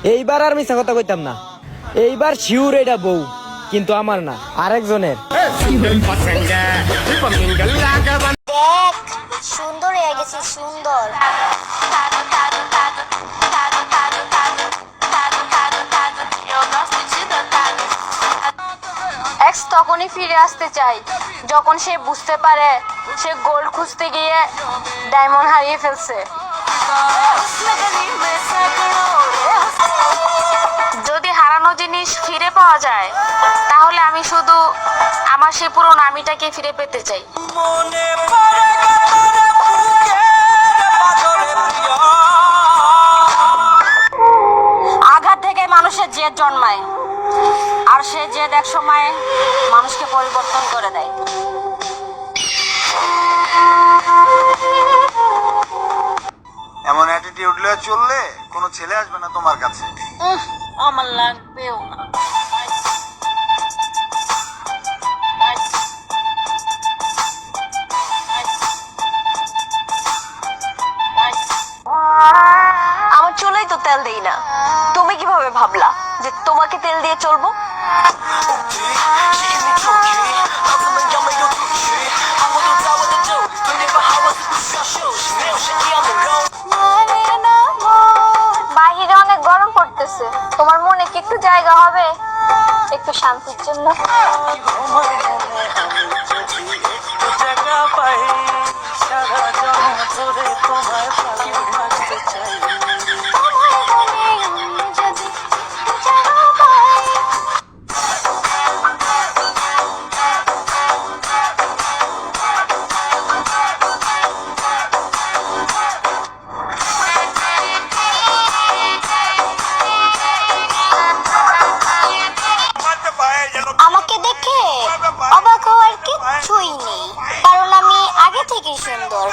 এইবার আর মিছা কথা কইতাম না, এইবার শিউর এটা বউ, কিন্তু আমার না, আরেকজনের। দেখ সুন্দর হয়ে গেছে, সুন্দর। এক্স তখনই ফিরে আসতে চাই যখন সে বুঝতে পারে সে গোল্ড খুঁজতে গিয়ে ডায়মন্ড হারিয়ে ফেলছে। যদি হারানো জিনিস ফিরে পাওয়া যায় তাহলে আমি শুধু আমার সে পুরনো আমিটাকে ফিরে পেতে চাই। আঘাত থেকে মানুষের জেদ জন্মায়, আর সে জেদ এক সময় মানুষকে পরিবর্তন করে দেয়। এমন অ্যাটিটিউড নিয়ে চললে কোনো ছেলে আসবে না তোমার কাছে। আমার লাগবেও না। আমার চুলেই তো তেল দেই না, তুমি কিভাবে ভাবলা যে তোমাকে তেল দিয়ে চলবো? বাহিরে অনেক গরম পড়তেছে, তোমার মনে কি একটু জায়গা হবে একটু শান্তির জন্য? আমাকে দেখে অবাক হওয়ার কিছুই নেই, কারণ আমি আগে থেকেই সুন্দর।